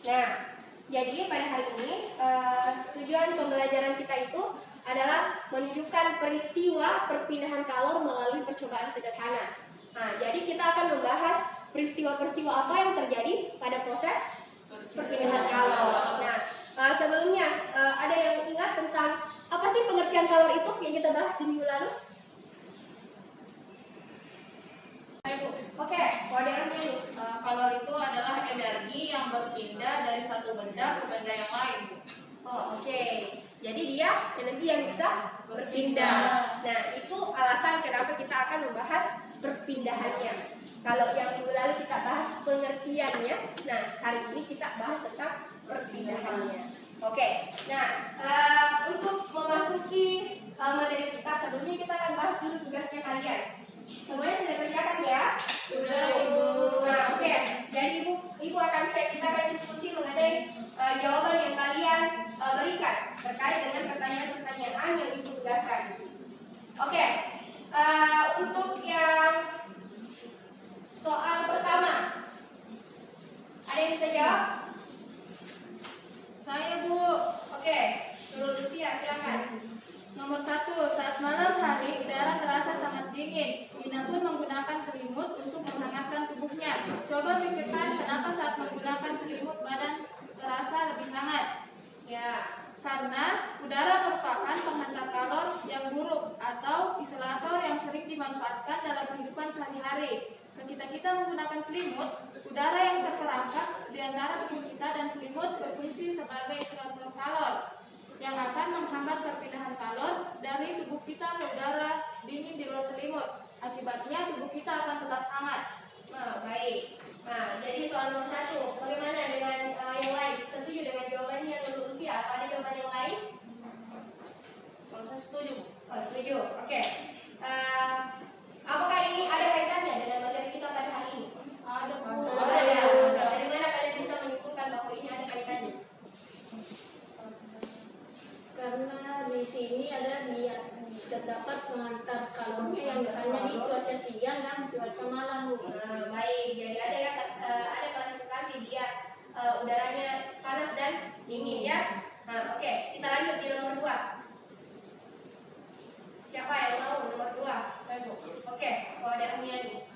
Nah, jadi pada hari ini tujuan pembelajaran kita itu adalah menunjukkan peristiwa perpindahan kalor melalui percobaan sederhana. Nah, jadi kita akan membahas peristiwa-peristiwa apa yang terjadi pada proses perpindahan kalor. Nah, sebelumnya ada yang ingat tentang apa sih pengertian kalor itu yang kita bahas di minggu lalu? Oke, koordinatnya nih. Kalor itu adalah energi yang berpindah dari satu benda ke benda yang lain. Oh, oke. Jadi dia energi yang bisa berpindah. Nah, itu alasan kenapa kita akan membahas perpindahannya. Kalau yang minggu lalu kita bahas pengertiannya, nah hari ini kita bahas tentang perpindahannya. Oke. Nah, untuk memasuki materi kita, sebelumnya kita akan bahas dulu tugasnya kalian. Semuanya sudah kerjakan ya? Sudah, Ibu. Nah, oke. Jadi Ibu akan cek, kita akan diskusi mengenai jawaban yang kalian berikan terkait dengan pertanyaan-pertanyaan yang Ibu tugaskan. Oke. Untuk yang soal pertama, ada yang bisa jawab? Saya, Bu. Oke. Nurul Lutfia, silakan. Nomor 1, saat malam hari udara terasa sangat dingin. Nina pun menggunakan selimut untuk menghangatkan tubuhnya. Coba pikirkan kenapa saat menggunakan selimut badan terasa lebih hangat. Ya. Karena udara merupakan penghantar kalor yang buruk atau isolator yang sering dimanfaatkan dalam kehidupan sehari-hari. Ketika kita menggunakan selimut, udara yang terperangkap di antara tubuh kita dan selimut berfungsi sebagai isolator kalor yang akan menghambat perpindahan kalor dari tubuh kita ke udara dingin di luar selimut. Akibatnya tubuh kita akan tetap hangat. Nah, baik. Nah, jadi soal nomor 1, bagaimana dengan yang lain? Setuju dengan jawabannya Nurul Lutfia? Apa ada jawaban yang lain? Kalau saya setuju, Bu. Oh, setuju. Oke. Apakah ini ada kaitannya dengan materi kita pada hari ini? Ada, Bu. Ada. Dari mana kalian bisa menyimpulkan bahwa ini ada kaitannya? Karena di sini ada terdapat pengantar kalornya yang misalnya di cuaca siang dan cuaca malam, Bu. Baik, jadi ada klasifikasi dia udaranya panas dan dingin ya. Nah, oke, kita lanjut di nomor 2. Siapa yang mau nomor 2? Saya, Bu. Oke, kalau ada Miani.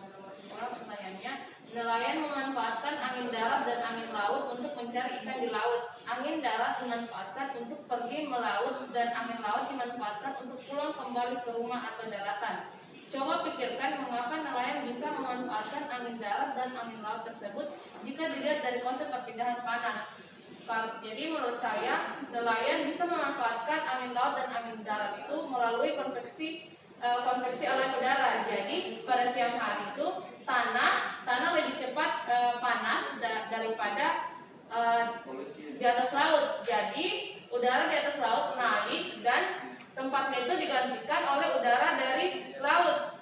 Pertanyaannya, nelayan memanfaatkan angin darat dan angin laut untuk mencari ikan di laut. Angin darat dimanfaatkan untuk pergi melaut dan angin laut dimanfaatkan untuk pulang kembali ke rumah atau daratan. Coba pikirkan mengapa nelayan bisa memanfaatkan angin darat dan angin laut tersebut jika dilihat dari konsep perpindahan panas. Jadi menurut saya, nelayan bisa memanfaatkan angin laut dan angin darat itu melalui konveksi oleh udara. Jadi pada siang hari itu tanah lebih cepat panas daripada di atas laut. Jadi udara di atas laut naik dan tempatnya itu digantikan oleh udara dari laut.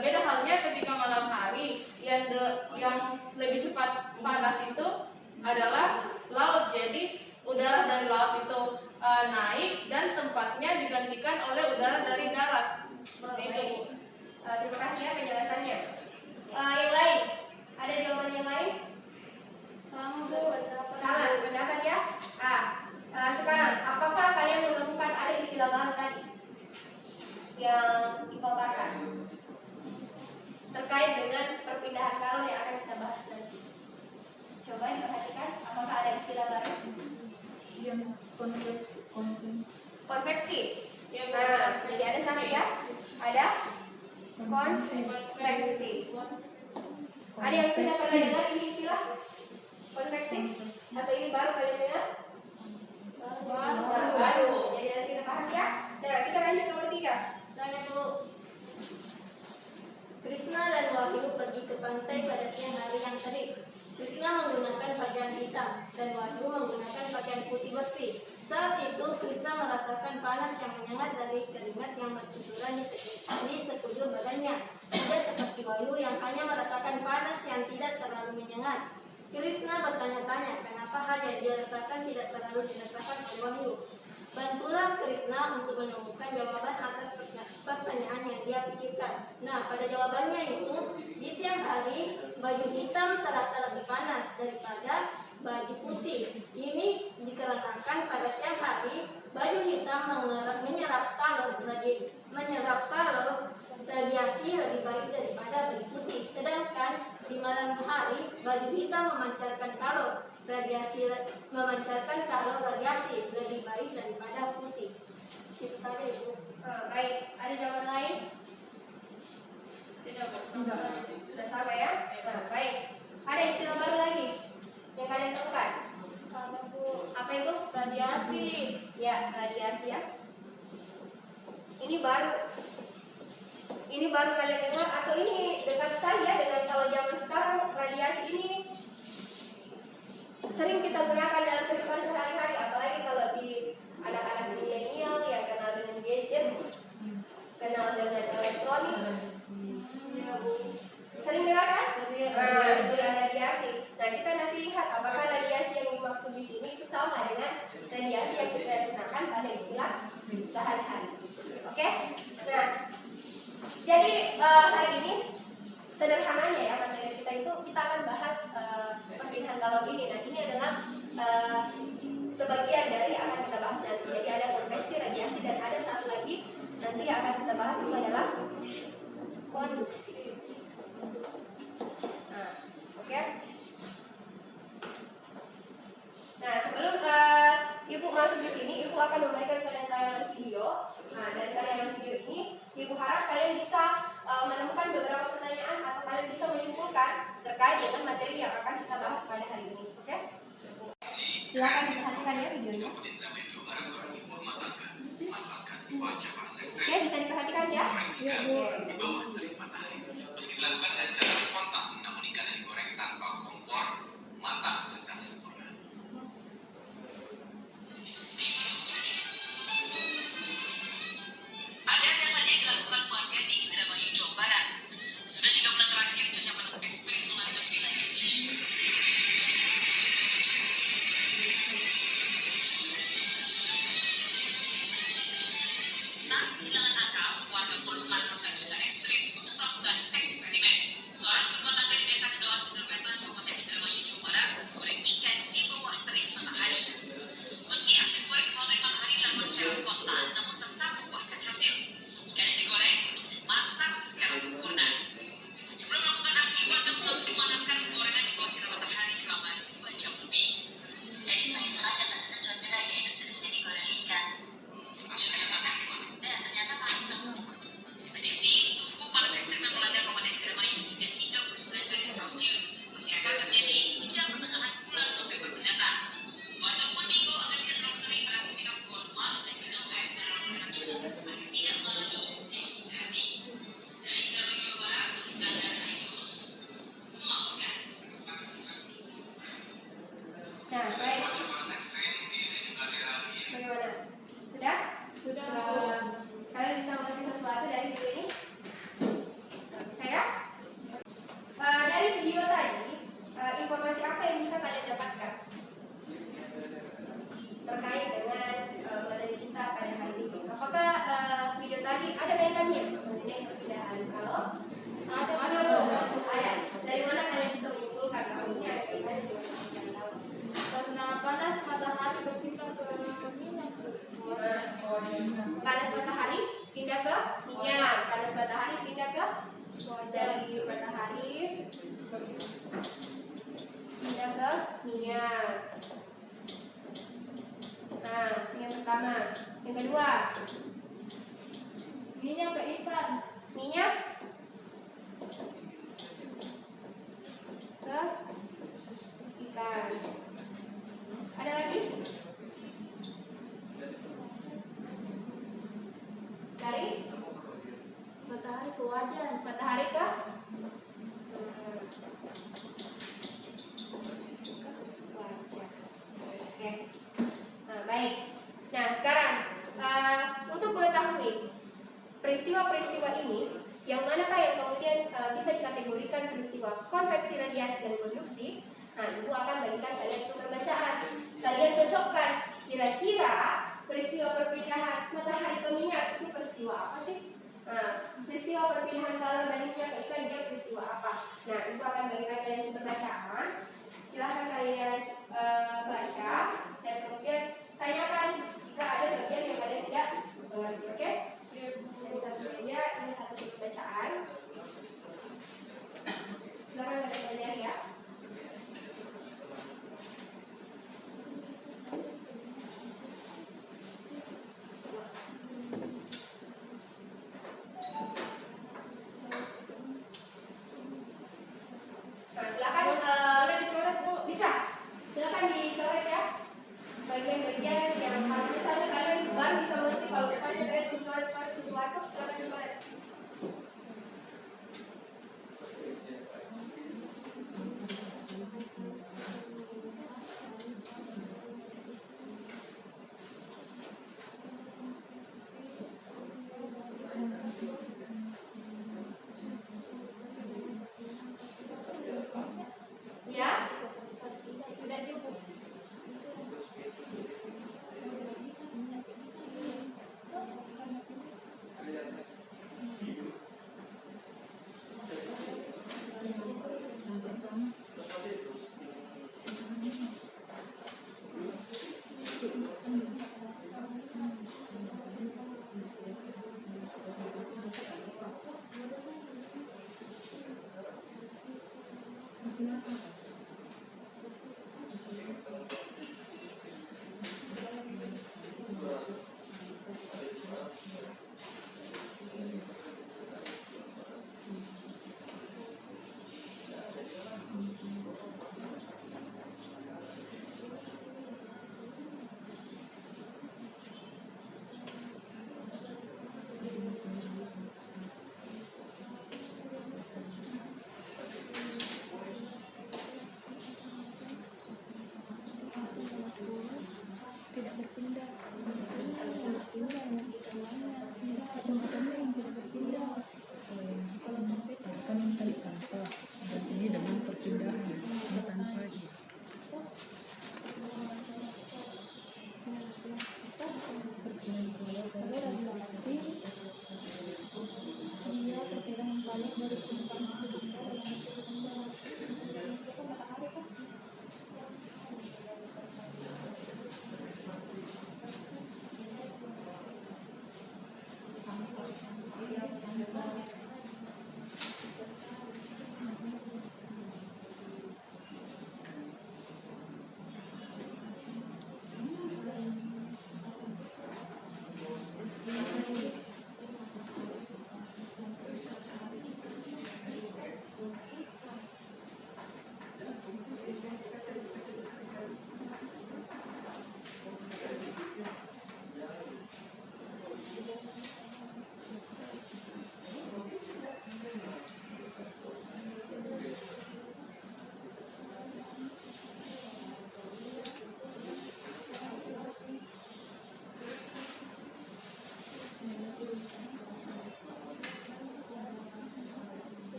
Beda halnya ketika malam hari yang lebih cepat panas itu adalah laut. Jadi udara dari laut itu naik dan tempatnya digantikan oleh udara dari darat. Seperti itu. Terima kasih ya penjelasannya. Yang lain, ada jawaban yang lain? Sama, Bu. Sama sependapat ya. Sekarang, apakah kalian menemukan ada istilah baru tadi yang dipaparkan terkait dengan perpindahan kalor yang akan kita bahas nanti? Coba diperhatikan, apakah ada istilah baru? Yang Konveksi. Ya, Jadi ada satu ya. Ada konveksi. Ada yang sudah pernah dengar ini istilah konveksi? Atau ini baru kalian dengar? Baru. Jadi nanti kita bahas ya. Nah, kita lanjut nomor 3. Saya, Bu. Krishna dan Wahyu pergi ke pantai pada siang hari yang terik. Krishna menggunakan pakaian hitam dan Wahyu menggunakan pakaian putih bersih. Saat itu Krishna merasakan panas yang menyengat dari keringat yang bercucuran di sekujur badannya. Tidak seperti Wahyu yang hanya merasakan panas yang tidak terlalu menyengat. Krishna bertanya-tanya kenapa hal yang dia rasakan tidak terlalu dirasakan oleh Wahyu. Bantulah Krishna untuk menemukan jawaban atas pertanyaan yang dia pikirkan. Nah, pada jawabannya itu, di siang hari, baju hitam terasa lebih panas daripada baju putih. Ini dikarenakan pada siang hari baju hitam menyerap kalor radiasi lebih baik daripada baju putih. Sedangkan di malam hari baju hitam memancarkan kalor radiasi lebih baik daripada putih. Itu saja Ibu. Baik, ada jawaban lain? Tidak, Bu. Sudah sama ya? Nah, baik. Ada istilah baru lagi yang kalian temukan? Ada Bu, Apa itu? radiasi. Ya, radiasi ya. Ini baru. Ini baru kalian dengar atau ini dekat sekali ya dengan kalau zaman sekarang radiasi ini sering kita gunakan dalam kehidupan sehari-hari, apalagi kalau di anak-anak milenial yang kenal dengan gadget, kenal dengan elektronik. Sering dengar kan? Nah, istilah radiasi. Nah, kita nanti lihat apakah radiasi yang dimaksud di sini itu sama dengan radiasi yang kita gunakan pada istilah sehari-hari. Oke? Nah, jadi hari ini sederhananya ya materi kita itu kita akan bahas perpindahan kalor ini. Nah, ini adalah sebagian dari yang akan kita bahas nanti. Jadi ada konveksi, radiasi, dan ada satu lagi nanti yang akan kita bahas itu adalah konduksi. Nah, oke. Nah, sebelum Ibu masuk di sini, Ibu akan memberikan kalian tayangan video. Nah, dari tayangan video ini, Ibu harap kalian bisa menemukan beberapa pertanyaan atau kalian bisa menyimpulkan terkait dengan materi yang akan kita bahas pada hari ini. Oke? Silakan diperhatikan ya videonya. Oke, bisa diperhatikan ya? Iya Bu. Di bawah terik matahari. Meski dilakukan dengan cara spontan, namun ikan yang digoreng tanpa kompor matang secara sempurna. Ada apa saja yang dilakukan warga di Indramayu, Jawa Barat? Sudah 3 bulan terakhir cuaca panas ekstrim melanda wilayah ini. Tak kehilangan akal, warga pun melakukan cuaca ekstrim untuk melakukan eksperimen. Seorang rumah tangga di desa Kedoan, Wetan, Kabupaten Indramayu, Jawa Barat, goreng ikan di bawah terik matahari. Meski aksi goreng di bawah terik matahari dilakukan secara spontan, namun tetap membuahkan hasil. Ikan yang digoreng matang secara sempurna. Sebelum melakukan aksi, warga mulai memanaskan gorengan di bawah sinar matahari selama 2 jam lebih. Jadi saya sengaja karena cuaca lagi ekstrim jadi goreng ikan. Ternyata matang. Prediksi suhu panas ekstrim yang melanda Kabupaten Indramayu hingga 39 derajat Celcius masih akan terjadi hingga pertengahan bulan November mendatang. Warga pun diimbau agar tidak terlalu sering beraktivitas keluar rumah dan minum air mineral secara cukup agar tidak mengalami dehidrasi. Dari Indramayu, Jawa Barat, Iskandar Ayus melaporkan. Nah, baik. Cuaca panas ekstrim di sejumlah daerah di Bagaimana? Sudah? Sudah. Kalian bisa mengerti sesuatu dari video ini? Bisa ya? Dari video tadi, informasi apa yang bisa kalian dapatkan terkait dengan materi kita pada hari ini? Apakah video tadi ada kaitannya mengenai perpindahan kalor? Ada Bu. Ada. Dari mana kalian bisa menyimpulkan bahwa ini ada kaitannya dengan perpindahan kalor? Karena panas matahari berpindah ke minyak. Panas matahari pindah ke minyak, panas matahari pindah ke dari matahari pindah ke minyak. Nah, ini yang pertama. Yang kedua, Minyak ke ikan. minyak ke ikan. Ada lagi? Dari Matahari ke wajan. matahari ke wajah. Oke. Nah, baik. Nah, sekarang untuk mengetahui peristiwa-peristiwa ini, yang manakah yang kemudian bisa dikategorikan peristiwa konveksi, radiasi, dan konduksi? Nah, Ibu akan bagikan kalian sumber bacaan. Kalian cocokkan kira-kira peristiwa perpindahan matahari ke minyak itu peristiwa apa sih? Nah, peristiwa perpindahan kalor dari minyak ke ikan dia peristiwa apa? Nah, Ibu akan bagikan kalian sumber bacaan. Silahkan kalian baca dan kemudian tanyakan jika ada bagian yang kalian tidak mengerti. Oke? Ini satu meja, ini satu sudut bacaan. Silahkan kalian belajar ya. Nah, silakan Boleh dicoret, Bu. bisa. Silakan dicoret ya. Bagian-bagian yang kalau misalnya kalian baru bisa mengerti, kalau misalnya kalian mencoret-coret sesuatu, silakan dicoret. Ya, Tidak cukup. Tidak berpindah. Berpindah atau matanya yang tidak berpindah. Kalau kan tadi tanpa, dan ini dengan perpindahan, ini tanpa aja. Perpindahan keluar dari relasi, dia perpindahan balik dari permukaan satu benda dalam satu benda. Itu kan matahari kan?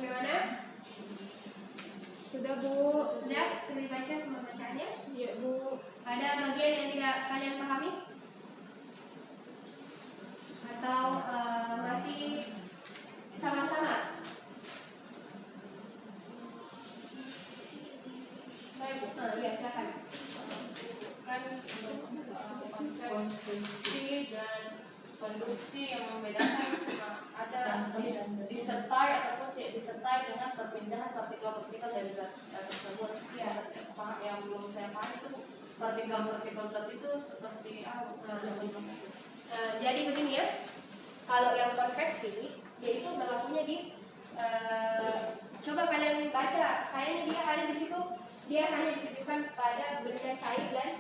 bagaimana? Sudah, Bu. Sudah? Sudah dibaca semua bacaannya? Iya, Bu. Ada bagian yang tidak kalian pahami? Atau masih sama-sama? Saya Bu. Iya, silakan. Kan konsep konstruksi dan konduksi yang membedakan ada disertai ataupun tidak disertai dengan perpindahan partikel-partikel dari zat tersebut. Ya. Yang belum saya paham itu partikel-partikel zat itu seperti apa? Jadi begini ya, kalau yang konveksi dia itu berlakunya di coba kalian baca, kayaknya dia ada di situ, dia hanya ditujukan pada benda cair dan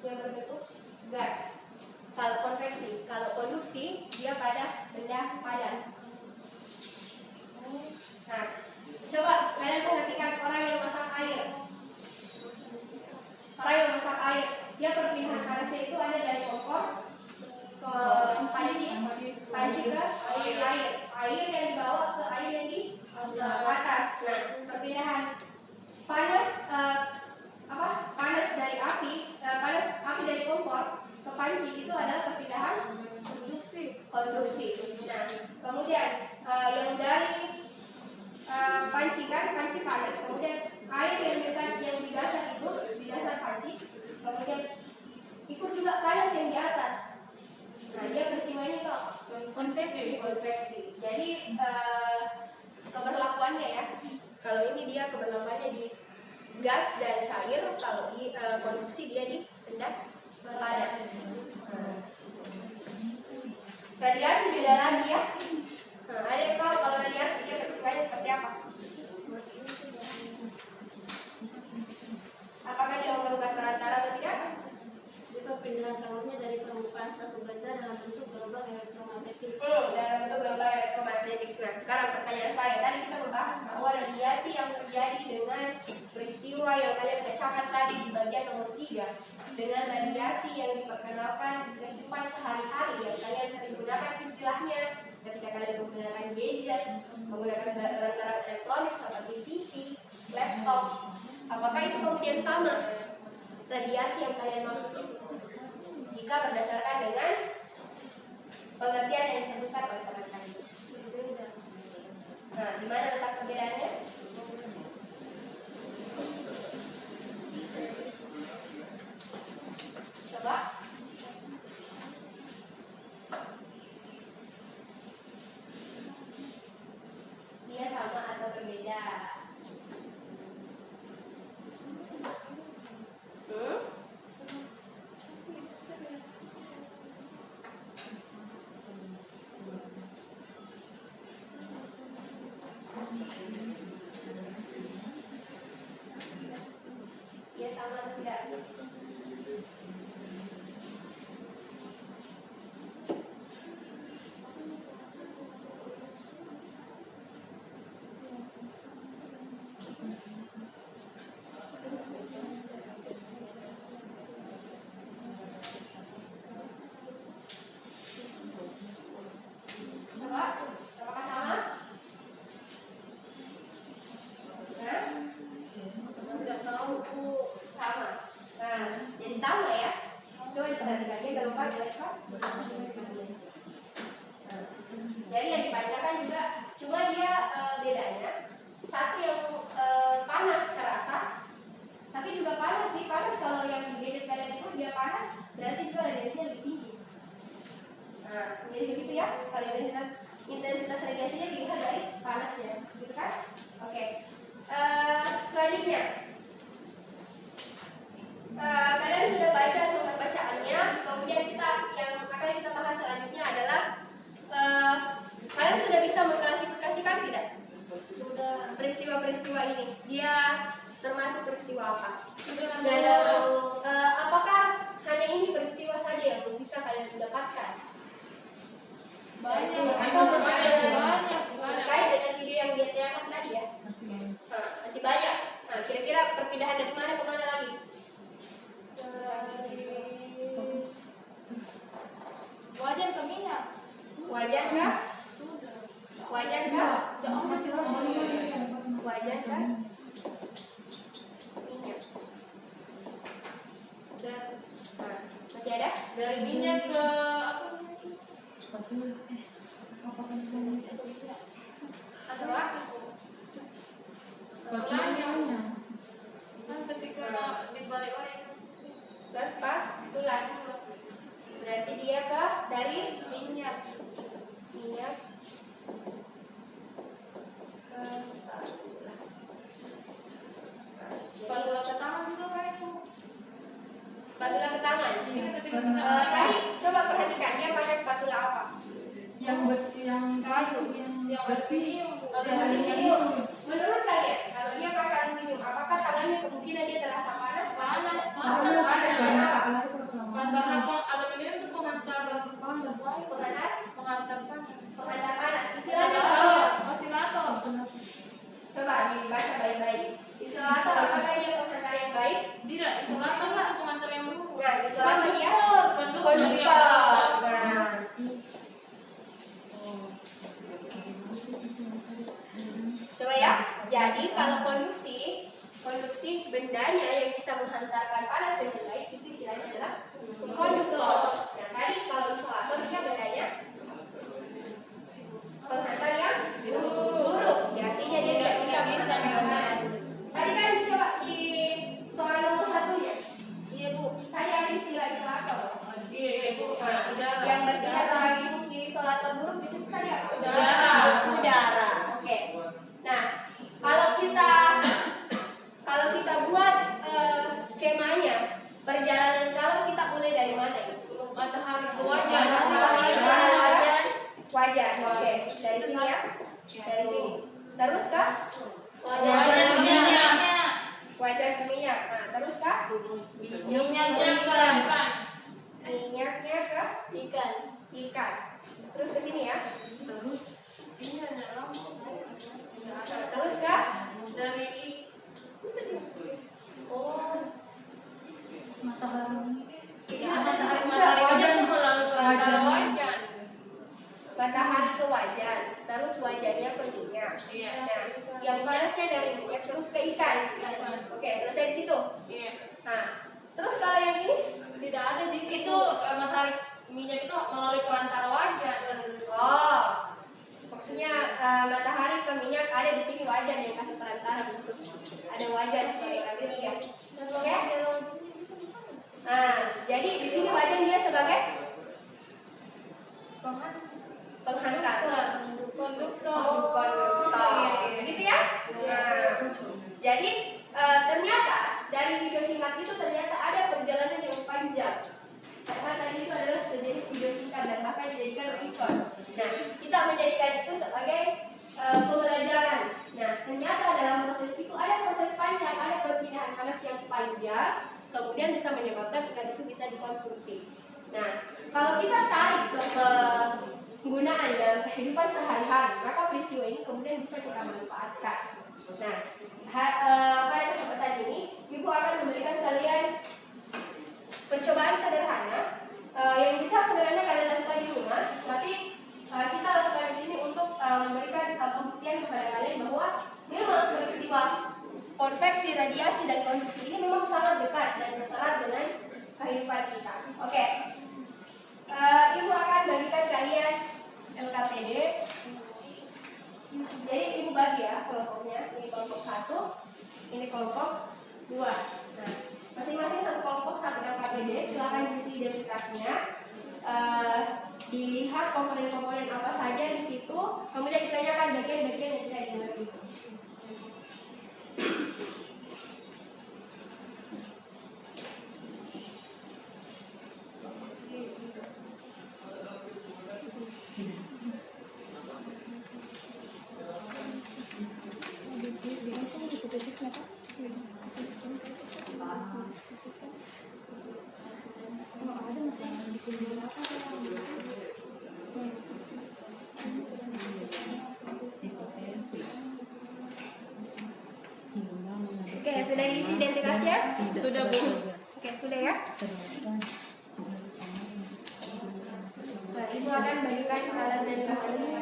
yang berbentuk gas. Kalau konveksi, kalau konduksi dia pada benda padat. Nah, coba kalian perhatikan orang yang masak air. Orang yang masak air, dia perpindahan panasnya itu ada dari kompor ke panci ke air yang dibawa ke air yang di atas. Nah, perpindahan panas panas dari api, panas api dari kompor ke panci itu adalah perpindahan konduksi. konduksi. Nah, kemudian yang dari panci kan, panci panas, kemudian air yang di dasar itu, di dasar panci, kemudian ikut juga panas yang di atas. Nah, dia peristiwanya itu konveksi. Jadi keberlakuannya ya, kalau ini dia keberlakuannya di gas dan cair, kalau di konduksi dia di benda padat. Radiasi beda lagi ya. Nah, ada yang tahu kalau radiasi dia peristiwanya seperti apa? Apakah dia mengubah perantara atau tidak? Jadi perpindahan kawannya dari permukaan satu benda dalam bentuk gelombang elektromagnetik. Dalam bentuk gelombang elektromagnetik. Nah, sekarang pertanyaan saya, tadi kita membahas bahwa radiasi yang terjadi dengan peristiwa yang kalian bacakan tadi di bagian nomor 3 dengan radiasi yang diperkenalkan di kehidupan sehari-hari yang kalian sering gunakan istilahnya ketika kalian menggunakan gadget, menggunakan barang-barang elektronik seperti TV, laptop. Apakah itu kemudian sama radiasi yang kalian maksud itu? Jika berdasarkan dengan pengertian yang disebutkan oleh teman tadi. Nah, di mana letak perbedaannya? Coba. Dia sama atau berbeda? Dia sama atau tidak? Coba, apakah sama? Hah? Tidak tahu, sama. Nah, jadi sama ya. Coba diperhatikan dia gelombang elektromagnetik. Jadi yang dipancarkan juga, cuma dia bedanya satu yang panas terasa, tapi juga panas sih. Panas kalau yang di gadget kalian itu dia panas, berarti juga radiasinya lebih tinggi. Nah, jadi begitu ya. Kalau intensitas radiasinya dilihat dari panasnya, gitu kan? Oke. Selanjutnya, kalian sudah baca sumber bacaannya. Kemudian yang akan kita bahas selanjutnya adalah kalian sudah bisa mengklasifikasikan tidak? Sudah. Peristiwa-peristiwa ini, dia termasuk peristiwa apa? Dan apakah hanya ini peristiwa saja yang bisa kalian dapatkan? Banyak. Terkait dengan video yang dia tayangkan tadi ya. Masih banyak. Nah, kira-kira perpindahan dari mana ke mana lagi? Wajan ke minyak. Wajan kah? Wajan kah? Wajan kah? Minyak. Nah, masih ada? Dari minyak ke Atau apa? spatulanya. Kan ketika dibalik-balik Ke spatula. Berarti dia ke dari minyak. minyak ke spatula. Spatula ke tangan juga kayak itu. Spatula ke tangan. Ini ketika kita Tadi coba perhatikan dia pakai spatula apa? yang kayu yang bersih Aluminium. Menurut kalian, kalau dia pakai aluminium, apakah tangannya kemungkinan dia terasa panas? panas. Karena aluminium itu penghantar panas. Penghantar panas. Istilahnya apa? Osilator. Coba dibaca baik-baik. Isolator apakah dia penghantar yang baik? Tidak, isolator itu penghantar yang buruk. Nah, isolator dia Konduktor yang konduktor. Nah, coba ya. Jadi kalau konduksi bendanya yang bisa menghantarkan panas dengan baik itu istilahnya adalah konduktor. Nah, tadi kalau isolator dia bendanya ikan. Oke, selesai di situ. Iya. Nah, terus kalau yang ini Tidak ada jadi itu matahari minyak itu melalui perantara wajan. oh, maksudnya matahari ke minyak ada di sini wajan yang kasih perantara bentuk. Ada wajan sebagai yang ketiga. Oke? Nah, jadi di sini wajan dia sebagai penghantar. Konduktor. Gitu ya? Nah, jadi ternyata dari video singkat itu ternyata ada perjalanan yang panjang. Karena tadi itu adalah sejenis video singkat dan bahkan dijadikan lelucon. Nah, kita menjadikan itu sebagai pembelajaran. Nah, ternyata dalam proses itu ada proses panjang, ada perpindahan panas yang panjang, kemudian bisa menyebabkan ikan itu bisa dikonsumsi. Nah, kalau kita tarik ke penggunaan dalam kehidupan sehari-hari, maka peristiwa ini kemudian bisa kita manfaatkan. Nah, pada kesempatan ini, Ibu akan memberikan kalian percobaan sederhana yang bisa sebenarnya kalian lakukan di rumah, tapi kita lakukan di sini untuk memberikan pembuktian kepada kalian bahwa memang peristiwa konveksi, radiasi, dan konduksi ini memang sangat dekat dan erat dengan kehidupan kita. Oke. Ibu akan bagikan kalian LKPD. Jadi ibu bagi ya kelompoknya. Ini kelompok 1, ini kelompok 2. Nah, masing-masing satu kelompok satu LKPD. Silakan isi identifikasinya. Dilihat komponen-komponen apa saja di situ. Kemudian ditanyakan bagian-bagian yang tidak dimengerti. Oke, sudah diisi identitasnya? Sudah, Bu. Oke, sudah ya? Nah, ibu akan bagikan alat dan bahannya.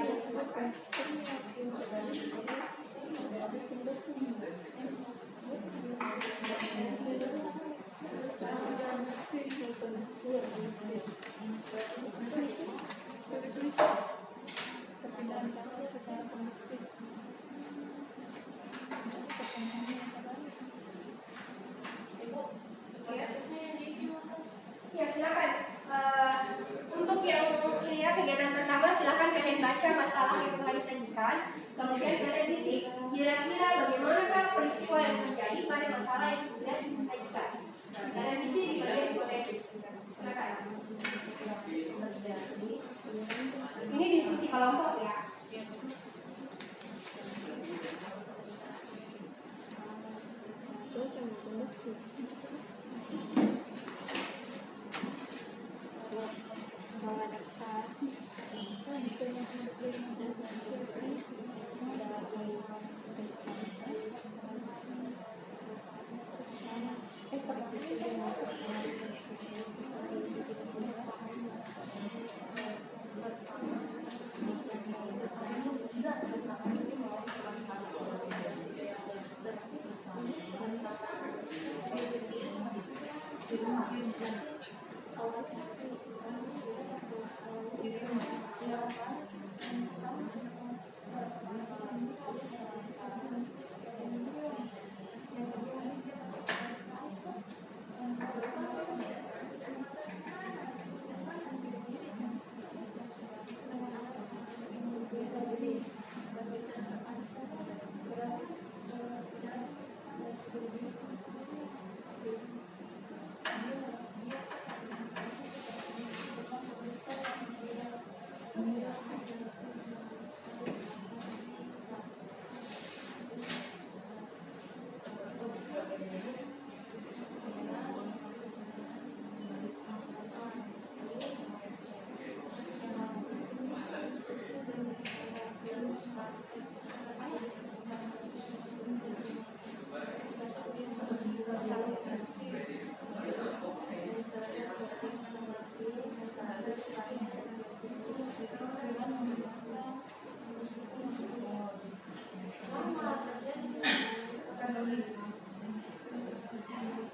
Ya, silakan. Untuk yang ini ya, kegiatan pertama silakan kalian baca masalah yang telah disajikan. Kemudian kalian isi kira-kira bagaimanakah peristiwa yang terjadi pada masalah yang sudah disajikan. Nah, kalian isi di bagian hipotesis. Silakan. Ini diskusi kelompok ya.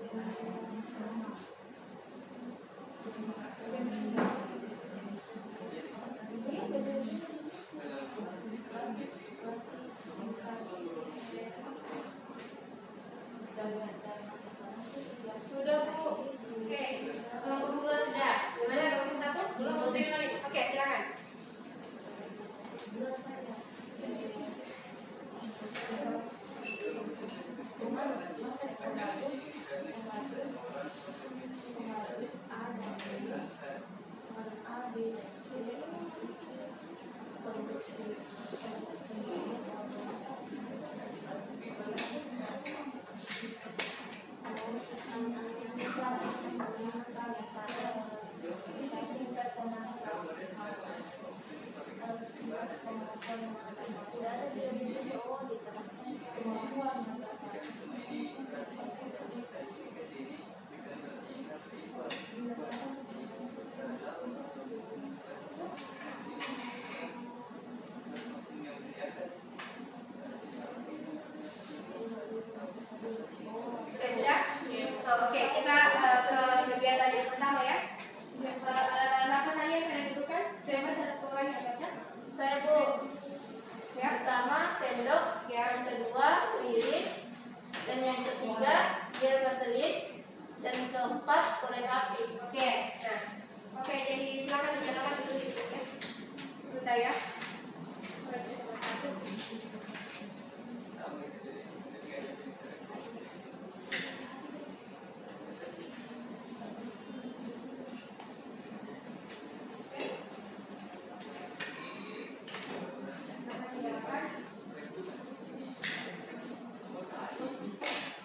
Sudah Bu. Oke. Kelompok 2 sudah. Gimana kelompok 1? Belum pusing lagi. Oke, silakan. Oke, sudah? Oh, oke, kita ke kegiatan yang pertama ya. Nafasannya yang kalian butuhkan? Siapa satu orang yang baca? Saya Bu. Ya. Pertama sendok, yang kedua lilin, dan yang ketiga gel vaselin, dan keempat korek api. Oke, nah, oke, jadi silakan dinyalakan dulu gitu ya. Sebentar ya.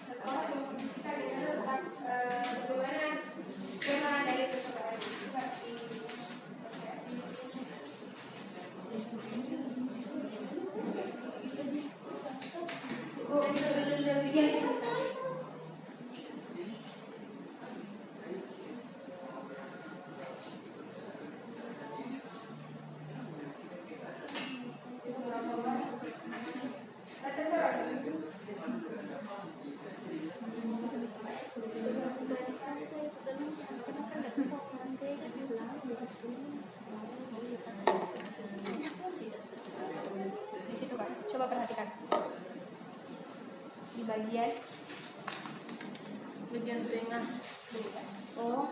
Setelah memposisikan di mana letak bagaimana skema dari percobaan di situ Kak. Coba perhatikan di bagian tengah. oh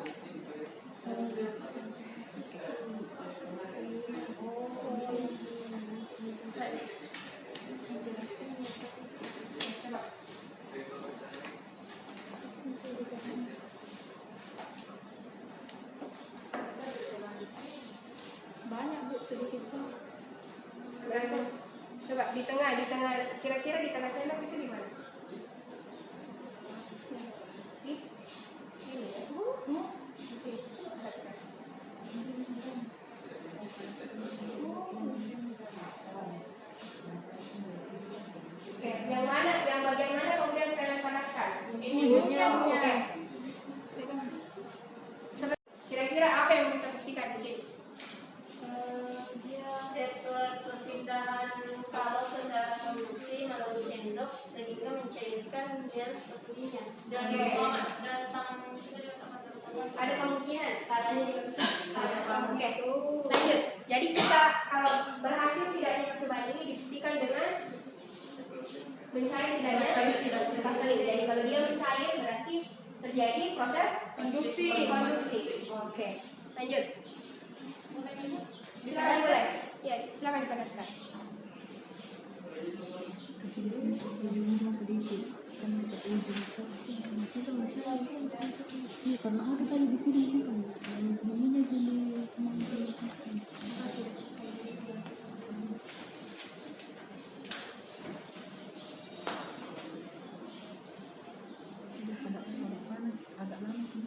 Banyak Bu, sedikit sih. berarti coba di tengah kira-kira di tengah sendok itu di mana? Di ini ya. Di sini. Perhatikan. Oke, yang mana? Yang bagian mana kemudian kalian panaskan? Ini bagiannya. Oke. Kira-kira apa yang kita buktikan di sini? Dia perpindahan kalau secara konduksi melalui sendok sehingga mencairkan gel vaselinnya. Dan Oke. dan tangan kita juga akan tersambung. Ada kemungkinan tangannya juga bisa. Oke, lanjut. Jadi kita kalau berhasil tidaknya percobaan ini dibuktikan dengan mencair tidaknya vaselin. Jadi kalau dia mencair berarti terjadi proses konduksi. Oke, lanjut. Silakan mulai. Ya, silakan dipanaskan. Kasih di sini ujung sedikit. Kan dekat ujung itu masih tuh mencari. Iya, karena ada tadi di sini kan. Namanya jadi kemampuan. Udah sedap panas, agak lama kan.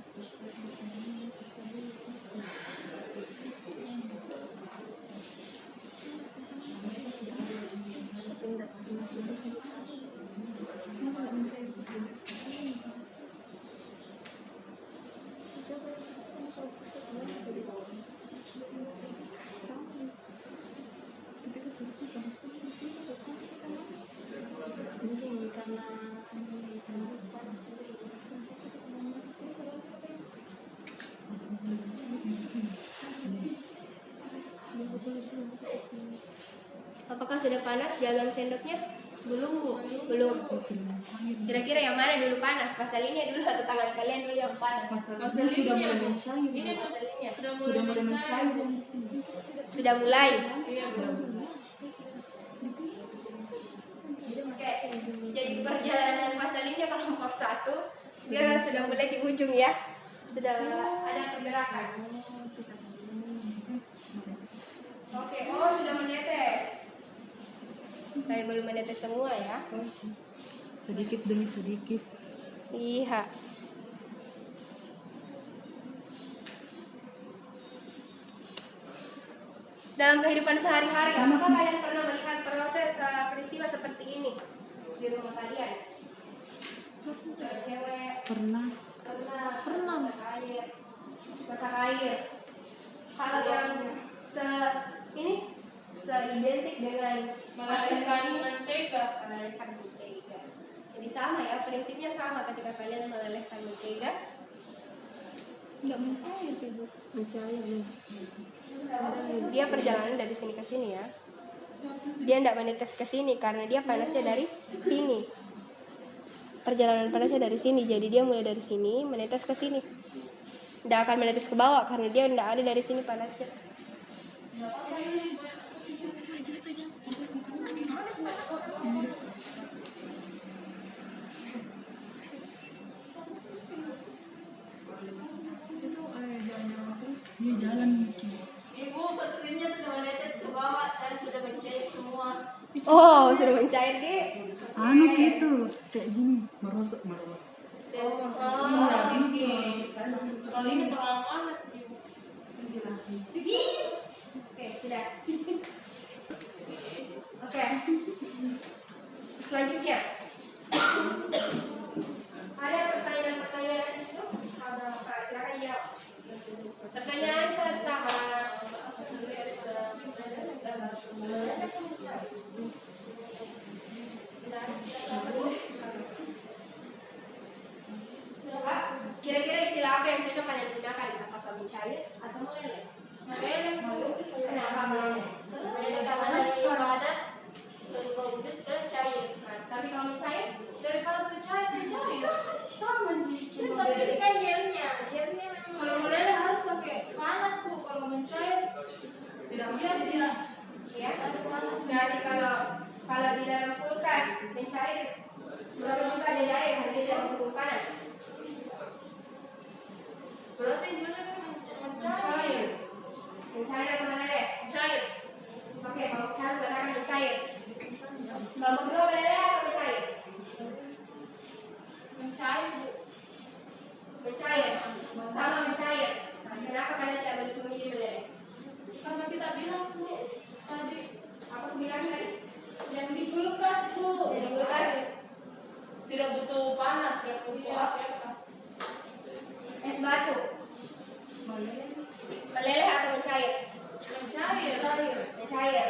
sudah panas gagang sendoknya? Belum, Bu. Belum. Sudah mencair. Kira-kira yang mana dulu panas? Vaselinnya dulu atau tangan kalian dulu yang panas? Vaselinnya sudah mulai mencair. Ini tuh Vaselinnya Sudah mulai mencair di sini. sudah mulai. Iya, Bu. Oke, jadi perjalanan vaselinnya kelompok 1 dia sudah mulai di ujung ya. Sudah ada pergerakan. Oke, oh sudah menetes. Tapi belum menetes semua ya. Sedikit demi sedikit. Iya. Dalam kehidupan sehari-hari, apakah kalian pernah melihat proses peristiwa seperti ini di rumah kalian? Cewek-cewek Pernah. pernah masak air. Hal yang seidentik dengan Melelehkan mentega. melelehkan mentega. Jadi sama ya, prinsipnya sama ketika kalian melelehkan mentega. Enggak mencair, Ibu. Mencair. Dia perjalanan dari sini ke sini ya. Dia tidak menetes ke sini karena dia panasnya dari sini. Perjalanan panasnya dari sini, jadi dia mulai dari sini menetes ke sini. Tidak akan menetes ke bawah karena dia tidak ada dari sini panasnya. Itu jalan terus dia jalan mungkin. Ibu, vaselinnya sudah menetes ke bawah dan sudah mencair semua. Oh, sudah mencair deh. Anu gitu, kayak gini, merosot. Oh, Kalau ini terlalu banget. oke, sudah. Oke. Selanjutnya. Ada pertanyaan-pertanyaan di situ? Ada, Pak, silakan jawab. Pertanyaan pertama. Coba, kira-kira istilah apa yang cocok kalian gunakan? Apakah mencair atau meleleh? Meleleh, Bu. Kenapa meleleh? Melelehkan panas padat berubah wujud ke cair. Tapi kalau mencair, Daripada kecair. Sama sih. Tapi ini kan gelnya, gelnya Kalau meleleh harus pakai panas, Bu. Kalau mencair tidak tidak. ya. Berarti kalau di dalam kulkas mencair, berapa juga ada air, harga tidak cukup panas. Berarti jadinya mencair. Mencair atau meleleh? Mencair. Oke, kalau misalnya mengatakan mencair. Kelompok kedua meleleh atau mencair? Mencair, Bu. Mencair, sama mencair. Nah, kenapa kalian tidak memilih meleleh? Karena kita bilang, Bu, tadi Apa aku bilang tadi? yang di kulkas, Bu. Yang kulkas Tidak butuh panas, tidak butuh apa. es batu. Meleleh atau mencair? Mencair. Mencair.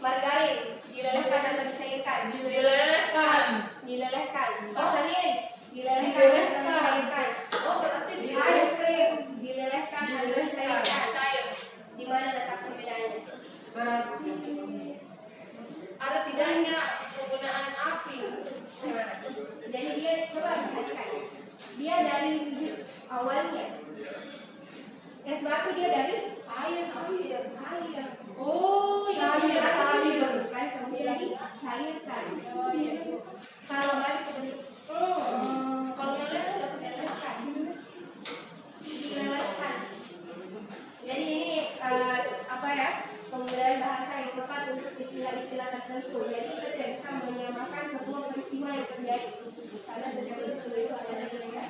Margarin dilelehkan atau dicairkan? Dilelehkan. Dilelehkan. Vaselin dilelehkan atau dicairkan? Oh, berarti Es krim dilelehkan atau dicairkan? Cair. Di mana letak perbedaannya? Berarti ada tidaknya penggunaan api. Nah, jadi dia coba perhatikan. Dia dari wujud awalnya. Es batu dia dari air. Oh, Cair atau dibarukan kemudian dicairkan. Oh, iya. Kalau balik ke bentuk Kalau meleleh dapat dilelehkan. Dilelehkan. Jadi ini apa ya, penggunaan bahasa yang tepat untuk istilah-istilah tertentu. Jadi kita tidak bisa menyamakan semua peristiwa yang terjadi karena setiap peristiwa itu ada nilainya.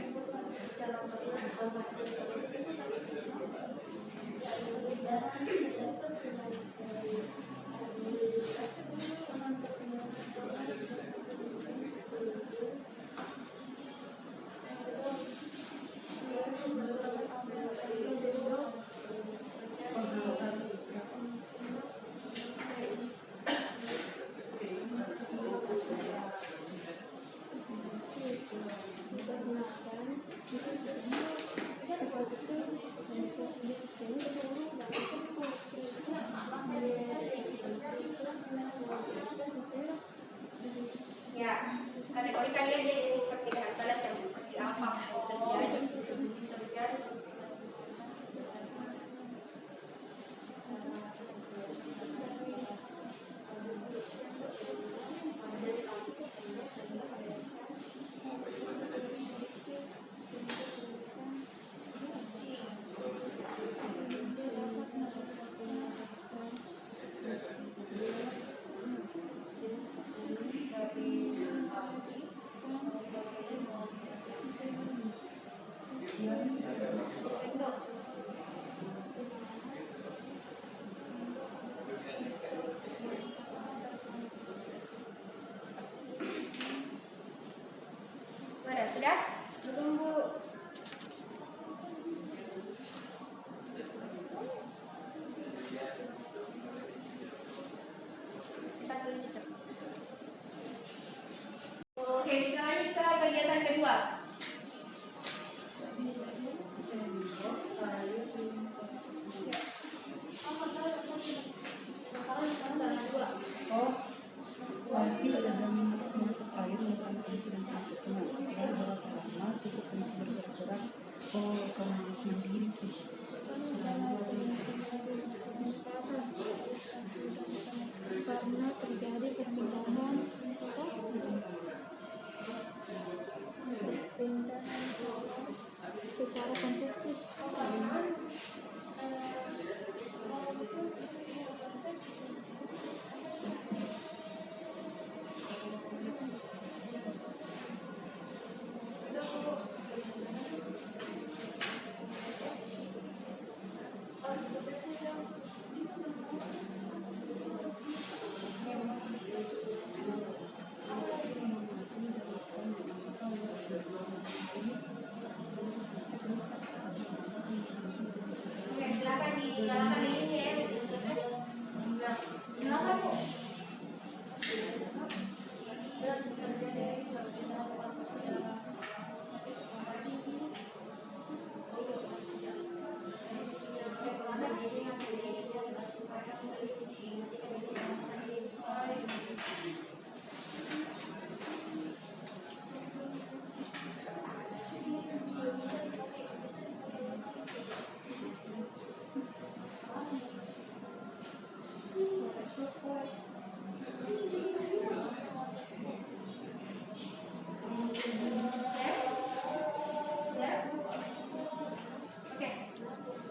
Ya, kategorikannya dia jenis perpindahan panas yang seperti apa terjadi. Mana sudah? Belum, Bu. Kita tulis cepat. Oke, kita lanjut ke kegiatan kedua. Oh, Wati sedang masak air menuang kunci dan tutup penat. Setelah beberapa lama tutup kunci bergerak. Oh, kamu mandiri ki. Karena terjadi perpindahan secara kompleks. Oke, silakan dinyalakan lilinnya ya, sudah selesai. Silakan, Bu. Oke,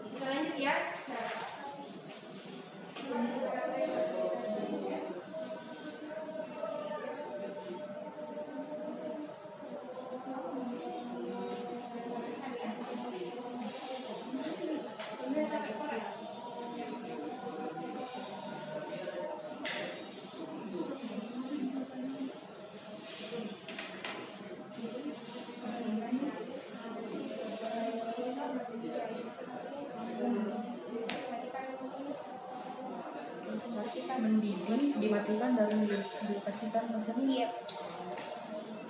kita lanjut ya. Mendidih, dimatikan dan dikasihkan masalah. Iya.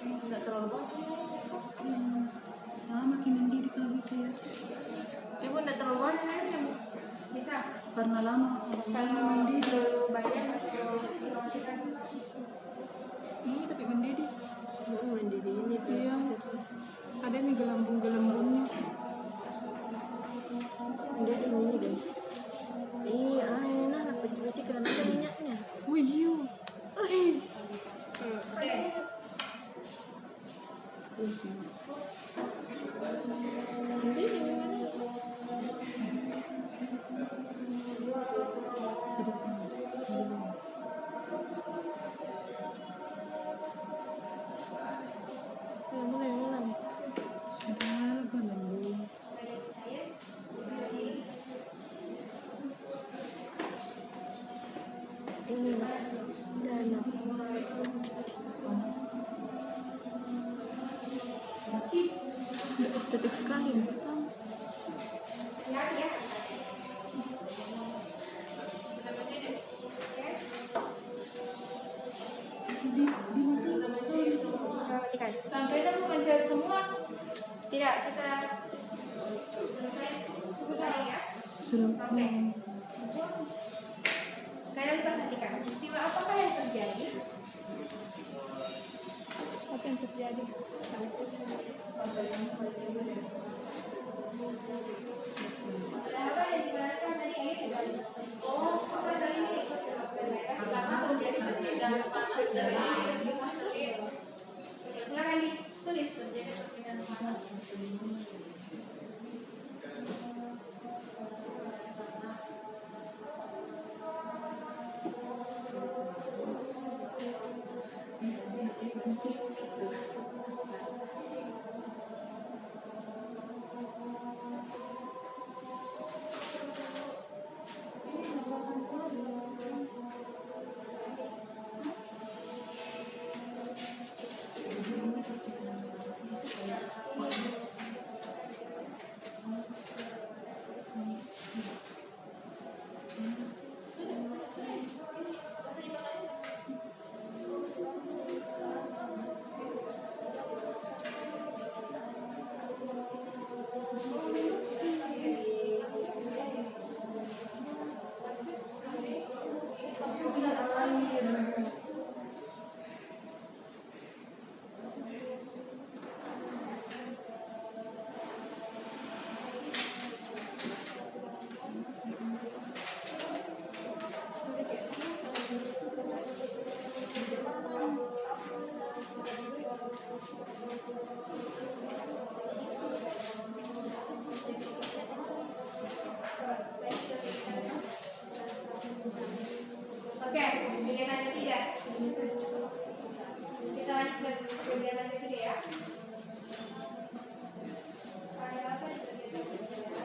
Nggak terlalu banget. Nah, makin mendidih kalau gitu ya. Ibu nggak terlalu banyak airnya, Bu. Bisa. Karena lama. Kalau terlalu banyak atau Ini tapi mendidih. Mandiri ini tuh. Iya. Ada nih gelembung-gelembungnya. Udah ini guys. Ini nah cuci karena ada minyaknya. Wih, iya. oke. Terus ya. Mandiri gimana? Sedap. Mulai. Sudah gelembung. Ini lah. Dana. Estetik sekali. Lihat ya. Matikan. Sampai itu bukan cari semua. Tidak, kita selesai ya. Sudah. Oke. Kalian perhatikan peristiwa apakah yang terjadi? Apa yang terjadi? Padahal yang dibahaskan tadi air. Oh, pasal ini ikut Pertama terjadi perpindahan panas dari air ke satelit. silakan ditulis. Terjadi perpindahan panas. Oke, kegiatan ketiga. Kita lanjut ke kegiatan ketiga ya. Ada apa di kegiatan ketiga?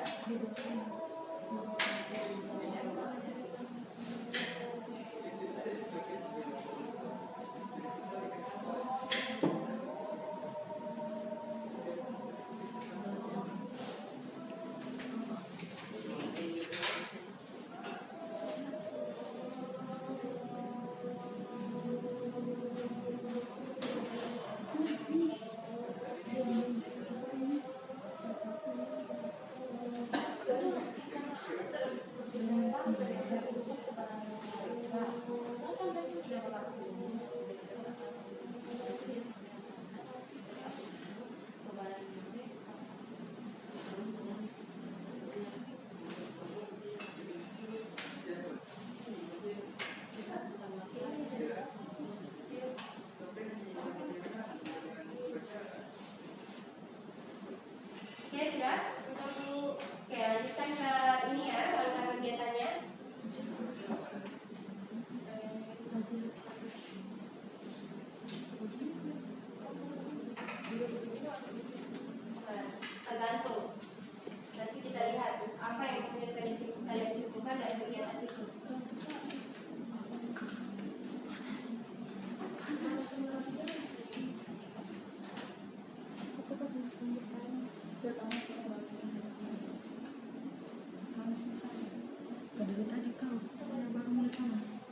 Oke, sudah? Sudah Bu. Oke, lanjutkan ke ini ya, langkah kegiatannya. Tergantung. Nanti kita lihat apa yang bisa kalian simpulkan dari kegiatan itu. Dari tadi kau, saya baru mulai panas.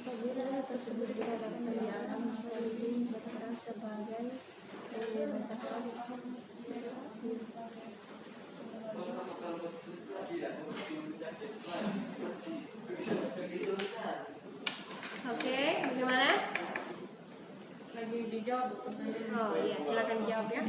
Apabila tersebut dikatakan kendaraan maka dikatakan sebagai Oke, bagaimana? Lagi dijawab pertanyaan. Oh iya, silakan dijawab ya.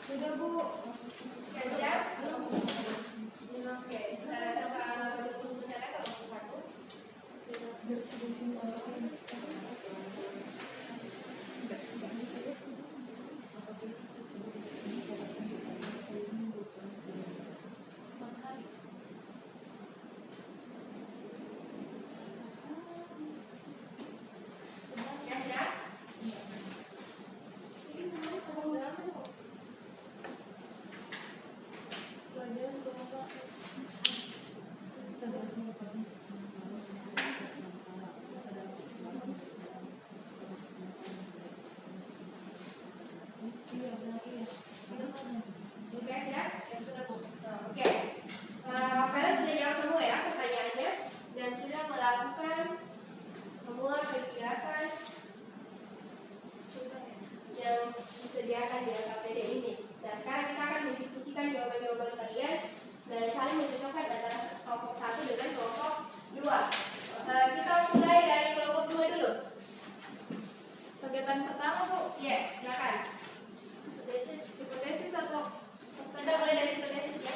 Sudah Bu, siap? Oke, kita berdua sebentar ya kalau mau satu. disediakan di LKPD ini. Nah, sekarang kita akan mendiskusikan jawaban-jawaban kalian dan saling mencocokkan antara kelompok 1 dengan kelompok 2. Kita mulai dari kelompok 2 dulu. Kegiatan pertama, Bu. Yes, silakan. Hipotesis atau Kita mulai dari hipotesis ya.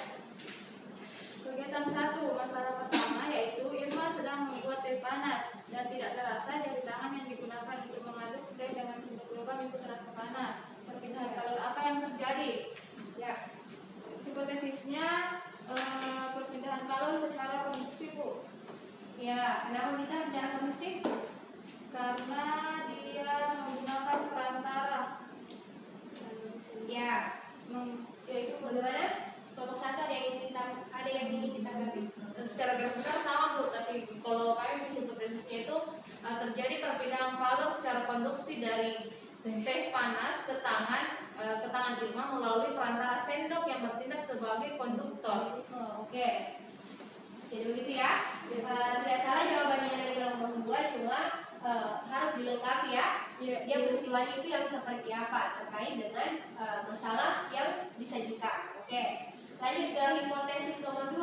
kegiatan 1, masalah pertama yaitu Irma sedang membuat teh panas dan tidak terasa jari tangan yang digunakan untuk mengaduk teh dengan sendok logam itu terasa panas. Perpindahan kalor apa yang terjadi? Ya. Hipotesisnya perpindahan kalor secara konduksi, Bu. Ya, kenapa bisa bicara konduksi? Karena dia menggunakan perantara. Ya. Yaitu Bagaimana? Kelompok 1 ada yang ingin ditanggapi? Secara garis besar sama, Bu, tapi kalau kami di hipotesisnya itu terjadi perpindahan kalor secara konduksi dari teh panas ke tangan Irma melalui perantara sendok yang bertindak sebagai konduktor. Oh, oke. Jadi begitu ya. Tidak salah jawabannya dari kelompok 2, cuma harus dilengkapi ya. Dia peristiwanya itu yang seperti apa terkait dengan masalah yang disajikan. Oke. Lanjut ke hipotesis nomor 2,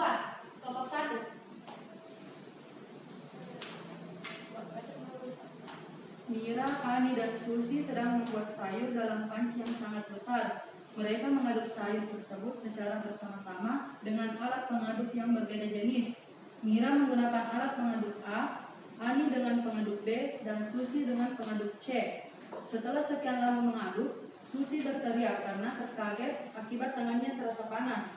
kelompok 1. Mira, Hani, dan Susi sedang membuat sayur dalam panci yang sangat besar. Mereka mengaduk sayur tersebut secara bersama-sama dengan alat pengaduk yang berbeda jenis. Mira menggunakan alat pengaduk A, Hani dengan pengaduk B, dan Susi dengan pengaduk C. Setelah sekian lama mengaduk, Susi berteriak karena terkaget akibat tangannya terasa panas.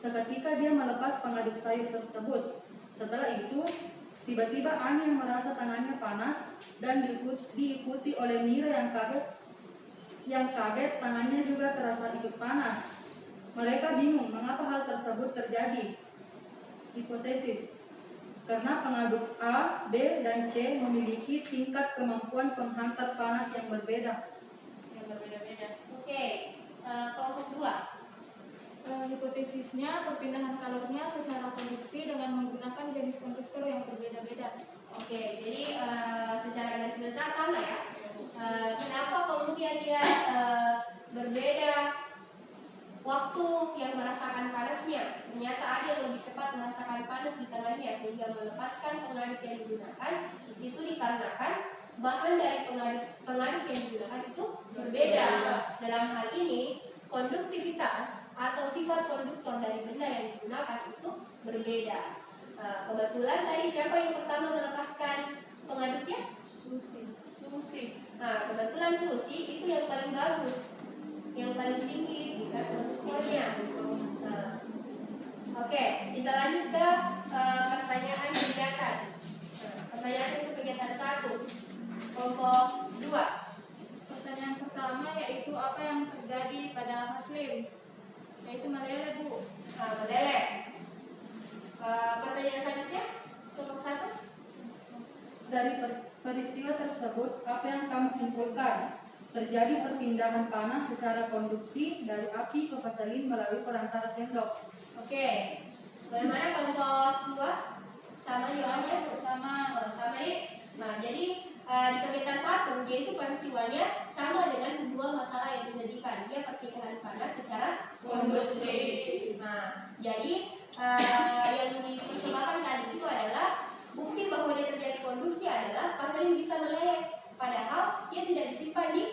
Seketika dia melepas pengaduk sayur tersebut. Setelah itu, tiba-tiba Ani yang merasa tangannya panas dan diikuti oleh Mira yang kaget tangannya juga terasa ikut panas. Mereka bingung mengapa hal tersebut terjadi. Hipotesis: karena pengaduk A, B, dan C memiliki tingkat kemampuan penghantar panas yang berbeda. Yang berbeda-beda. Oke. Kelompok 2. Hipotesisnya perpindahan kalornya secara konduksi dengan menggunakan jenis konduktor yang berbeda-beda. Oke, jadi secara garis besar sama ya. Kenapa kemudian dia berbeda waktu yang merasakan panasnya? Ternyata ada yang lebih cepat merasakan panas di tangannya sehingga melepaskan pengaduk yang digunakan. Itu dikarenakan bahan dari pengaduk yang digunakan itu berbeda. Dalam hal ini konduktivitas atau sifat konduktor dari benda yang digunakan itu berbeda. Kebetulan tadi siapa yang pertama melepaskan pengaduknya? Susi. Nah, kebetulan Susi itu yang paling bagus, yang paling tinggi tingkat konduktornya. Nah, oke, kita lanjut ke pertanyaan kegiatan. Pertanyaan itu kegiatan 1, kelompok 2. Pertanyaan pertama yaitu apa yang terjadi pada Haslim? Yaitu meleleh, Bu. Meleleh. Pertanyaan selanjutnya, kelompok 1. Dari peristiwa tersebut, apa yang kamu simpulkan? Terjadi perpindahan panas secara konduksi dari api ke vaselin melalui perantara sendok. Oke. Bagaimana kelompok 2? Sama jawabannya? Sama. Sama nih. Nah, jadi di kegiatan 1 dia itu peristiwanya sama dengan dua masalah yang disajikan. Dia perpindahan panas secara konduksi. Nah, jadi yang dipercobakan tadi itu adalah bukti bahwa dia terjadi konduksi adalah vaselin bisa meleleh. Padahal dia tidak disimpan di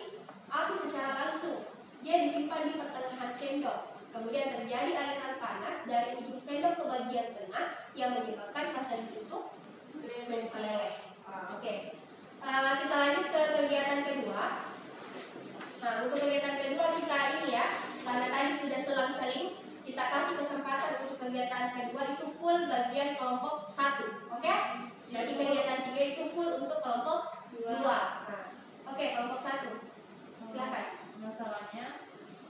api secara langsung. Dia disimpan di pertengahan sendok. Kemudian terjadi aliran panas dari ujung sendok ke bagian tengah yang menyebabkan vaselin itu meleleh. Oke. Kita lanjut ke kegiatan kedua. Nah, untuk kegiatan kedua kita ini ya, karena tadi sudah selang-seling, kita kasih kesempatan untuk kegiatan kedua itu full bagian kelompok 1. Oke? Jadi kegiatan 3 itu full untuk kelompok 2. Nah, oke, kelompok 1. Silakan. Masalahnya,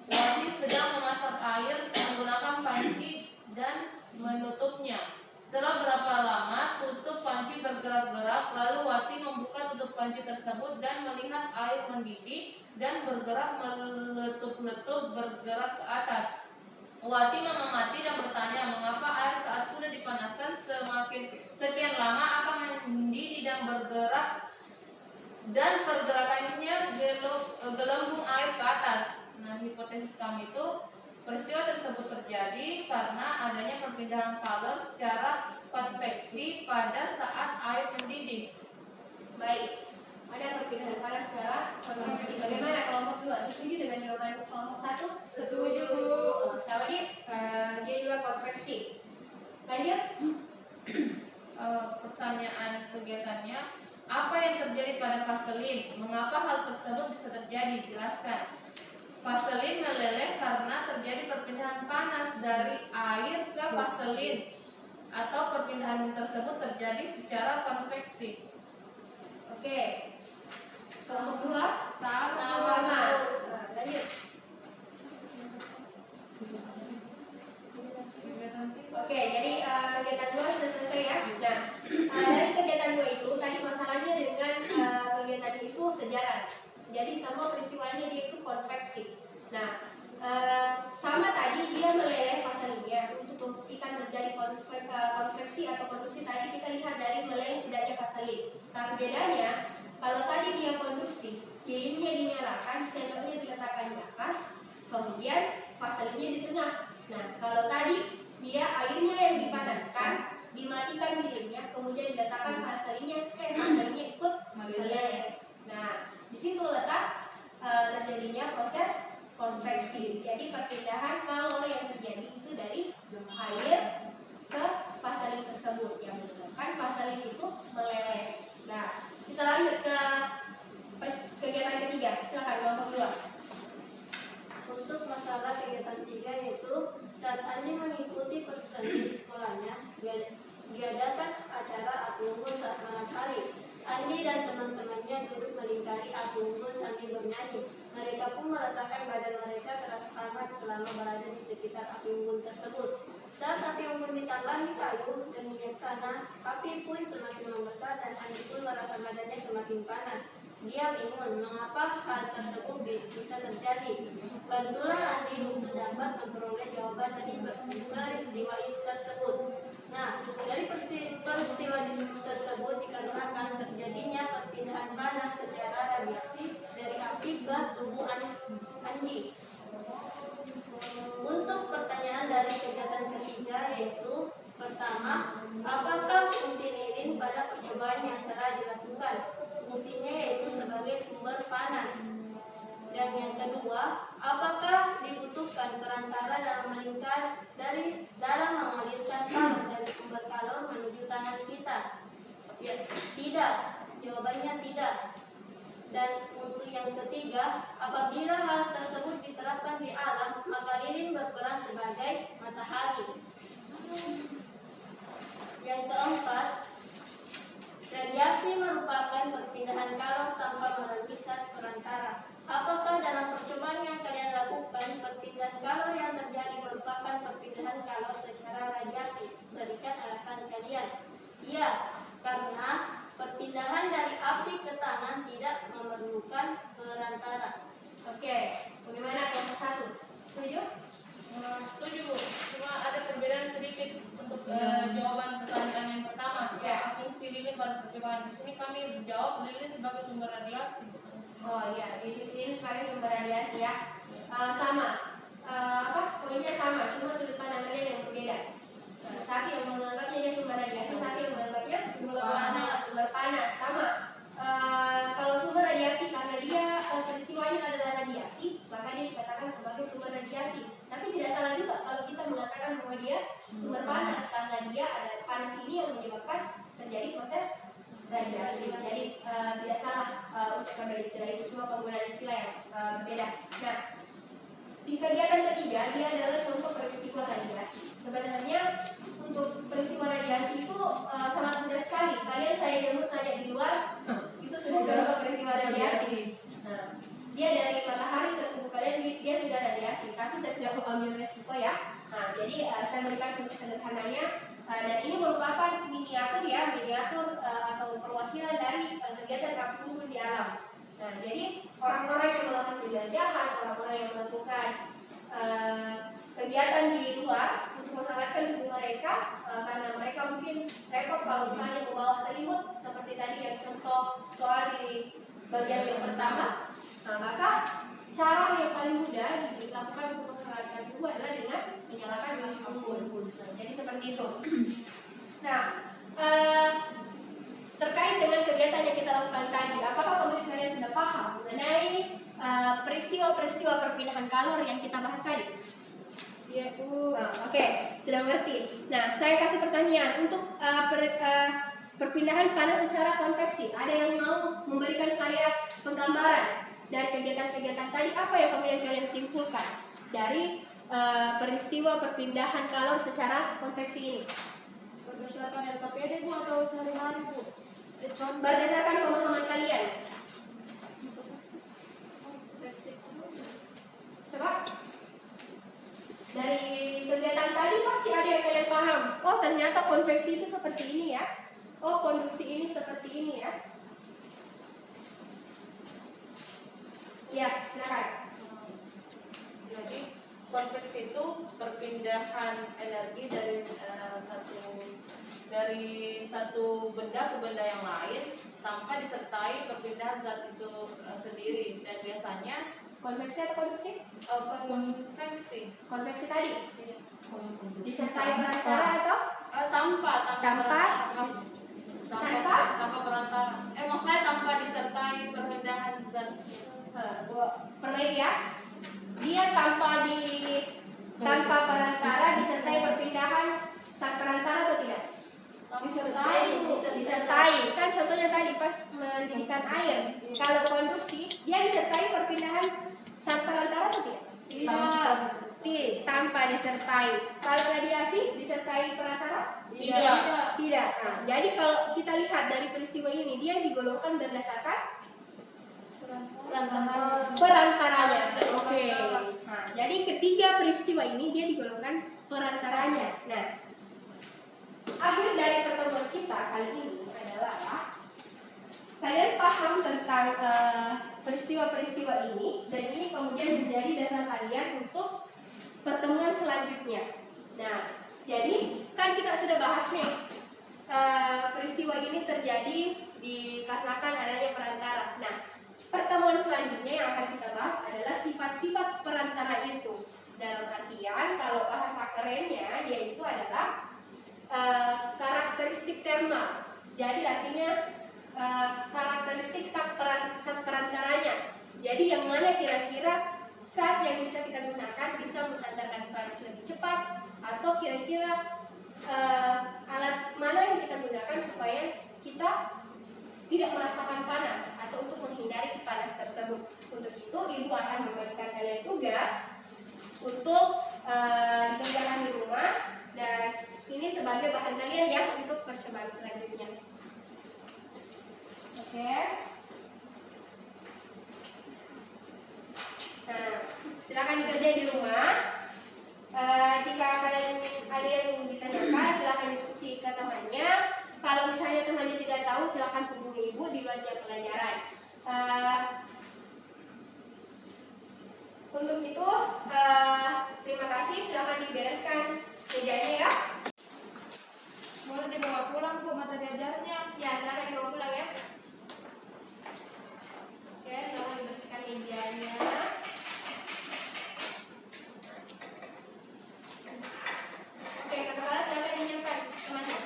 Wati sedang memasak air menggunakan panci dan menutupnya. Setelah berapa lama tutup panci bergerak-gerak, lalu Wati membuka tutup panci tersebut dan melihat air mendidih dan bergerak meletup-letup bergerak ke atas. Wati mengamati dan bertanya mengapa air saat sudah dipanaskan sekian lama akan mendidih dan bergerak dan pergerakannya gelembung air ke atas. Nah, hipotesis kami itu peristiwa tersebut terjadi karena adanya perpindahan kalor secara konveksi pada saat air mendidih. Baik, ada perpindahan panas secara konveksi. Bagaimana kelompok 2? Setuju dengan jawaban kelompok 1? Setuju, Bu. Sama dia juga konveksi. Lanjut. Pertanyaan kegiatannya, apa yang terjadi pada vaselin? Mengapa hal tersebut bisa terjadi? Jelaskan. Vaselin meleleh karena terjadi perpindahan panas dari air ke vaselin, atau perpindahan tersebut terjadi secara konveksi. Oke. Kelompok 2? Sama. Lanjut. Oke, jadi kegiatan 2 sudah selesai ya. Nah, dari kegiatan 2 itu tadi masalahnya dengan kegiatan itu sejalan. Jadi semua peristiwanya dia itu konveksi. Nah, sama tadi dia meleleh vaselinnya untuk membuktikan terjadi konveksi atau konduksi. Tadi kita lihat dari meleleh tidaknya vaselin. Tapi bedanya kalau tadi dia konduksi, lilinnya dinyalakan, sendoknya diletakkan di atas, kemudian vaselinnya di tengah. Nah, kalau tadi dia airnya yang dipanaskan, dimatikan lilinnya, kemudian diletakkan vaselinnya ikut meleleh. Nah, di situ letak terjadinya proses konveksi. Jadi perpindahan kalor yang terjadi itu dari air ke vaselin tersebut yang menyebabkan vaselin itu meleleh. Nah, kita lanjut ke kegiatan ketiga. Silakan kelompok 2. Untuk masalah kegiatan 3 yaitu saat Andi mengikuti perseni di sekolahnya, diadakan acara api unggun saat malam hari. Andi dan teman-temannya duduk melingkari api unggun sambil bernyanyi. Mereka pun merasakan badan mereka terasa hangat selama berada di sekitar api unggun tersebut. Saat api unggun ditambahi kayu dan minyak tanah, api pun semakin membesar dan Andi pun merasa badannya semakin panas. Dia bingung mengapa hal tersebut bisa terjadi. Bantulah Andi untuk dapat memperoleh jawaban dari peristiwa tersebut. Nah, dari peristiwa tersebut dikarenakan terjadinya perpindahan panas secara radiasi dari api ke tubuh Andi. Untuk pertanyaan dari kegiatan ketiga yaitu pertama, apakah fungsi lilin pada percobaan yang telah dilakukan? Fungsinya yaitu sebagai sumber panas. Dan yang kedua, apakah dibutuhkan perantara dalam mengalirkan kalor dari sumber kalor menuju tangan kita? Ya, tidak. Jawabannya tidak. Dan untuk yang ketiga, apabila hal tersebut diterapkan di alam, maka lilin berperan sebagai matahari. Yang keempat, radiasi merupakan perpindahan kalor tanpa melalui zat perantara. Apakah dalam percobaan yang kalian lakukan, perpindahan kalor yang terjadi merupakan perpindahan kalor secara radiasi? Berikan alasan kalian. Iya, karena perpindahan dari api ke tangan tidak memerlukan perantara. Oke, bagaimana kelompok 1? Setuju? Setuju, Bu. Cuma ada perbedaan sedikit untuk jawaban pertanyaan yang pertama. Ya. Fungsi lilin pada percobaan. Di sini kami jawab lilin sebagai sumber radiasi. Oh iya, lilin sebagai sumber radiasi ya. Sama. Poinnya sama, cuma sudut pandang kalian yang berbeda. Satu yang menganggapnya dia sumber radiasi, satu yang menganggapnya sumber panas. Sama. Kalau sumber radiasi karena dia peristiwanya adalah radiasi, maka dia dikatakan sebagai sumber radiasi. Tapi tidak salah juga kalau kita mengatakan bahwa dia sumber panas karena dia ada panas ini yang menyebabkan terjadi proses radiasi. Jadi tidak salah untuk mengambil istilah itu, cuma penggunaan istilah yang berbeda. Nah, di kegiatan ketiga dia adalah contoh peristiwa radiasi. Sebenarnya untuk peristiwa radiasi itu sangat mudah sekali. Kalian saya jemur saja di luar, itu sudah contoh peristiwa radiasi. Nah, dia dari matahari ke tubuh kalian dia sudah radiasi. Tapi saya tidak mau ambil resiko ya. Nah, jadi saya berikan contoh sederhananya. Dan ini merupakan miniatur atau perwakilan dari kegiatan api unggun di alam. Nah, jadi orang-orang yang melakukan penjelajahan, orang-orang yang melakukan kegiatan di luar untuk menghangatkan tubuh mereka, karena mereka mungkin repot kalau misalnya membawa selimut seperti tadi yang contoh soal di bagian yang pertama. Nah, maka cara yang paling mudah lakukan untuk menghentikan itu adalah dengan menyalakan kunci unggun. Jadi seperti itu. Nah, terkait dengan kegiatan yang kita lakukan tadi, apakah komunitas kalian sudah paham mengenai peristiwa-peristiwa perpindahan kalor yang kita bahas tadi? Iya, Bu. Oke, sudah mengerti. Nah, saya kasih pertanyaan untuk perpindahan panas secara konveksi. Ada yang mau memberikan saya penggambaran dari kegiatan-kegiatan tadi? Apa yang kemudian kalian simpulkan dari peristiwa perpindahan kalor secara konveksi ini? Berdasarkan LKPD, Bu, atau sehari-hari, Bu? Berdasarkan pemahaman kalian. Coba. Dari kegiatan tadi pasti ada yang kalian paham. Oh, ternyata konveksi itu seperti ini ya. Oh, konduksi ini seperti ini ya. Ya, silakan. Jadi konveksi itu perpindahan energi dari satu benda ke benda yang lain tanpa disertai perpindahan zat itu sendiri, dan biasanya Konveksi atau konduksi? konveksi Konveksi tadi. Disertai perantara atau tanpa perantara. Maksud saya tanpa disertai perpindahan zat. perbaiki ya. Dia tanpa perantara disertai perpindahan zat perantara atau tidak? Disertai. Kan contohnya tadi pas mendidihkan air. Kalau konduksi dia disertai perpindahan zat perantara atau tidak? Tanpa disertai. Kalau radiasi disertai perantara? Tidak. Nah, jadi kalau kita lihat dari peristiwa ini, dia digolongkan berdasarkan perantaranya. Oke. Nah, jadi ketiga peristiwa ini dia digolongkan perantaranya. Nah, akhir dari pertemuan kita kali ini adalah kalian paham tentang peristiwa-peristiwa ini, dan ini kemudian menjadi dasar kalian untuk pertemuan selanjutnya. Nah, jadi kan kita sudah bahas nih peristiwa ini terjadi dikarenakan adanya perantara. Nah, pertemuan selanjutnya yang akan kita bahas adalah sifat-sifat perantara itu. Dalam artian kalau bahasa kerennya dia itu adalah karakteristik termal. Jadi artinya karakteristik zat perantaranya. Jadi yang mana kira-kira zat yang bisa kita gunakan bisa menghantarkan panas lebih cepat, atau kira-kira alat mana yang kita gunakan supaya kita tidak merasakan panas atau untuk menghindari panas tersebut. Untuk itu ibu akan memberikan kalian tugas untuk dikerjakan di rumah, dan ini sebagai bahan kalian ya untuk percobaan selanjutnya. Oke. Nah, silakan dikerjain di rumah. Jika kalian ada yang ditanyakan, silakan diskusi ke temannya. Kalau misalnya temannya tidak tahu, silakan hubungi ibu di luar jam pelajaran. Untuk itu, terima kasih. Silakan dibereskan mejanya ya. Boleh dibawa pulang, Bu, mata diajarnya. Ya, silakan dibawa pulang ya. Oke, silakan dibersihkan mejanya. Oke, kakak kelas silakan disiapkan temannya.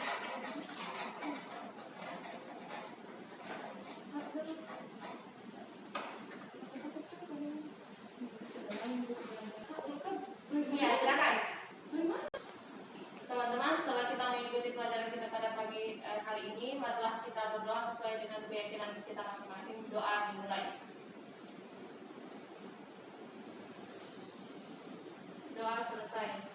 Ya, silakan. Teman-teman, setelah kita mengikuti pelajaran kita pada pagi hari ini, marilah kita berdoa sesuai dengan keyakinan kita masing-masing. Doa dimulai. Doa selesai.